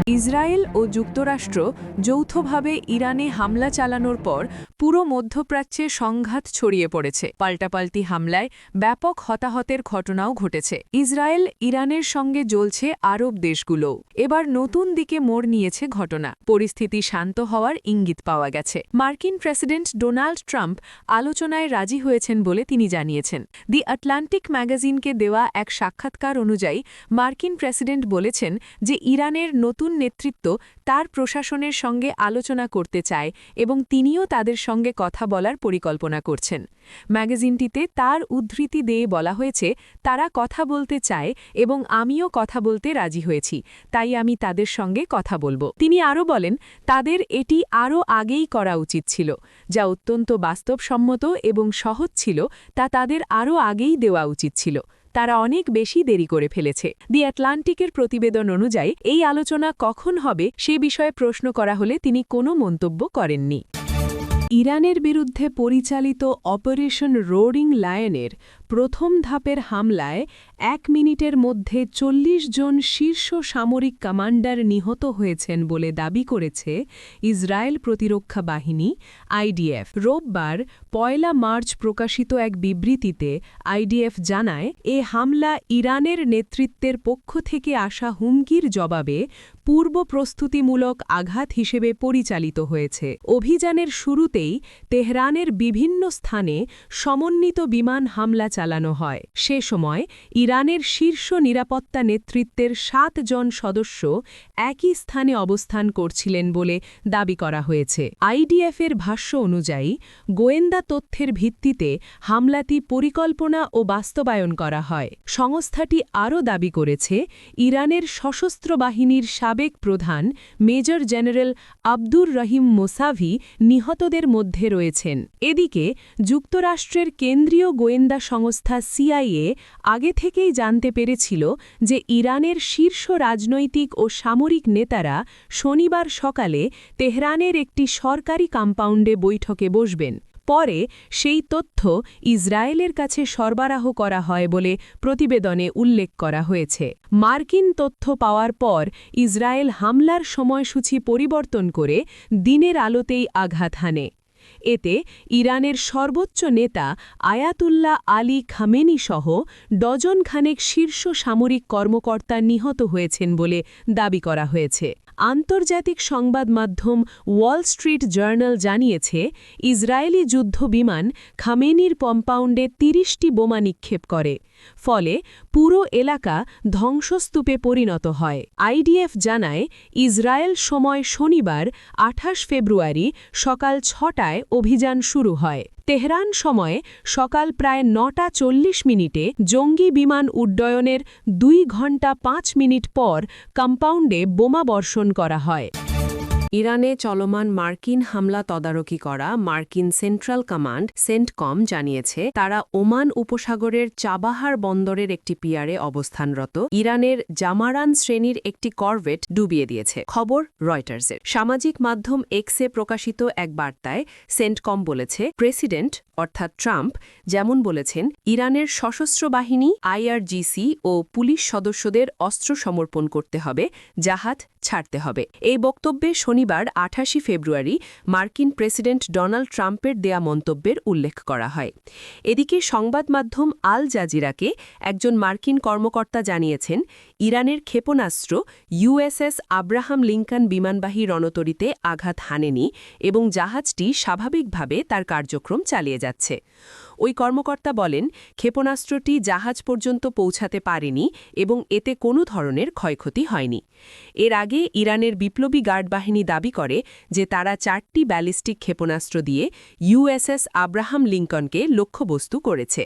Israel ও যুক্তরাষ্ট্র যৌথভাবে ইরানে হামলা চালানোর পর পুরো মধ্যপ্রাচ্যে সংঘাত ছড়িয়ে পড়েছে। পাল্টাপাল্টি হামলায় ব্যাপক হতাহতের ঘটনাও ঘটেছে। ইসরায়েল ইরানের সঙ্গে জ্বলছে আরব দেশগুলোও। এবার নতুন দিকে মোড় নিয়েছে ঘটনা। পরিস্থিতি শান্ত হওয়ার ইঙ্গিত পাওয়া গেছে। মার্কিন প্রেসিডেন্ট ডোনাল্ড ট্রাম্প আলোচনায় রাজি হয়েছেন বলে তিনি জানিয়েছেন। দি আটলান্টিক ম্যাগাজিনকে দেওয়া এক সাক্ষাৎকার অনুযায়ী মার্কিন প্রেসিডেন্ট বলেছেন যে ইরানের নতুন নেতৃত্ব তার প্রশাসনের সঙ্গে আলোচনা করতে চায় এবং তিনিও তাদের সঙ্গে কথা বলার পরিকল্পনা করছেন। ম্যাগাজিনটিতে তার উদ্ধৃতি দিয়ে বলা হয়েছে, তারা কথা বলতে চায় এবং আমিও কথা বলতে রাজি হয়েছি, তাই আমি তাদের সঙ্গে কথা বলবো। তিনি আরও বলেন, তাদের এটি আরও আগেই করা উচিত ছিল, যা অত্যন্ত বাস্তবসম্মত এবং সহজ ছিল, তা তাদের আরও আগেই দেওয়া উচিত ছিল। তারা অনেক বেশি দেরি করে ফেলেছে। দি আটলান্টিকের প্রতিবেদন অনুযায়ী এই আলোচনা কখন হবে সে বিষয়ে প্রশ্ন করা হলে তিনি কোনো মন্তব্য করেননি। ইরানের বিরুদ্ধে পরিচালিত অপারেশন রোরিং লায়নের প্রথম ধাপের হামলায় 1 মিনিটের মধ্যে 40 জন শীর্ষ সামরিক কমান্ডার নিহত হয়েছেন বলে দাবি করেছে ইসরায়েল প্রতিরক্ষা বাহিনী আইডিএফ। রোববার 1 মার্চ প্রকাশিত এক বিবৃতিতে আইডিএফ জানায়, এ হামলা ইরানের নেতৃত্বের পক্ষ থেকে আসা হুমকির জবাবে পূর্ব প্রস্তুতিমূলক আঘাত হিসেবে পরিচালিত হয়েছে। অভিযানের শুরুতেই তেহরানের বিভিন্ন স্থানে সমন্বিত বিমান হামলা চালানো হয়। সে সময় ইরানের শীর্ষ নিরাপত্তা নেতৃত্বের 7 জন সদস্য একই স্থানে অবস্থান করছিলেন বলে দাবি করা হয়েছে। আইডিএফের ভাষ্য অনুযায়ী গোয়েন্দা তথ্যের ভিত্তিতে হামলাটি পরিকল্পনা ও বাস্তবায়ন করা হয়। সংস্থাটি আরও দাবি করেছে, ইরানের সশস্ত্র বাহিনীর সাবেক প্রধান মেজর জেনারেল আব্দুর রহিম মোসাভি নিহতদের মধ্যে রয়েছেন। এদিকে যুক্তরাষ্ট্রের কেন্দ্রীয় গোয়েন্দা সংস্থা সিআইএ আগে থেকেই জানতে পেরেছিল যে ইরানের শীর্ষ রাজনৈতিক ও সামরিক নেতারা শনিবার সকালে তেহরানের একটি সরকারি কম্পাউন্ডে বৈঠকে বসবেন। পরে সেই তথ্য ইসরায়েলের কাছে সরবরাহ করা হয় বলে প্রতিবেদনে উল্লেখ করা হয়েছে। মার্কিন তথ্য পাওয়ার পর ইসরায়েল হামলার সময়সূচি পরিবর্তন করে দিনের আলোতেই আঘাত হানে। এতে ইরানের সর্বোচ্চ নেতা আয়াতুল্লাহ আলী খামেনি সহ ডজনখানেক শীর্ষ সামরিক কর্মকর্তা নিহত হয়েছেন বলে দাবি করা হয়েছে। আন্তর্জাতিক সংবাদ মাধ্যম ওয়াল স্ট্রিট জার্নাল জানিয়েছে, ইসরায়েলি যুদ্ধ বিমান খামেনির কম্পাউন্ডে 30টি বোমা নিক্ষেপ করে। ফলে পুরো এলাকা ধ্বংসস্তূপে পরিণত হয়। আইডিএফ জানায়, ইসরায়েল সময় শনিবার 28 ফেব্রুয়ারি সকাল 6টায় অভিযান শুরু হয়। তেহরান সময়ে সকাল প্রায় 9টা 40 মিনিটে জঙ্গি বিমান উড্ডয়নের 2 ঘণ্টা 5 মিনিট পর কম্পাউন্ডে বোমা বর্ষণ করা হয়। ইরানে চলমান মার্কিন হামলা তদারকি করা মার্কিন সেন্ট্রাল কমান্ড সেন্টকম জানিয়েছে, তারা ওমান উপসাগরের চাবাহার বন্দরের একটি পিয়ারে অবস্থানরত ইরানের জামারান শ্রেণীর একটি করভেট ডুবিয়ে দিয়েছে। খবর রয়টার্সের। সামাজিক মাধ্যম এক্সে প্রকাশিত এক বার্তায় সেন্টকম বলেছে, প্রেসিডেন্ট অর্থাৎ ট্রাম্প যেমন বলেছেন, ইরানের সশস্ত্র বাহিনী আইআরজিসি ও পুলিশ সদস্যদের অস্ত্র সমর্পণ করতে হবে, জাহাজ ছাড়তে হবে। এই বক্তব্যে শনিবার 28 ফেব্রুয়ারি মার্কিন প্রেসিডেন্ট ডোনাল্ড ট্রাম্পের দেয়া মন্তব্যের উল্লেখ করা হয়। এদিকে সংবাদ মাধ্যম আল জাজিরাকে একজন মার্কিন কর্মকর্তা জানিয়েছেন, ইরানের ক্ষেপণাস্ত্র ইউএসএস আব্রাহাম লিঙ্কন বিমানবাহী রণতরীতে আঘাত হানেনি এবং জাহাজটি স্বাভাবিকভাবে তার কার্যক্রম চালিয়ে যাচ্ছে। ওই কর্মকর্তা বলেন, ক্ষেপণাস্ত্রটি জাহাজ পর্যন্ত পৌঁছাতে পারেনি এবং এতে কোনো ধরনের ক্ষয়ক্ষতি হয়নি। এর আগে ইরানের বিপ্লবী গার্ড বাহিনী দাবি করে যে তারা 4টি ব্যালিস্টিক ক্ষেপণাস্ত্র দিয়ে ইউএসএস আব্রাহাম লিঙ্কনকে লক্ষ্যবস্তু করেছে।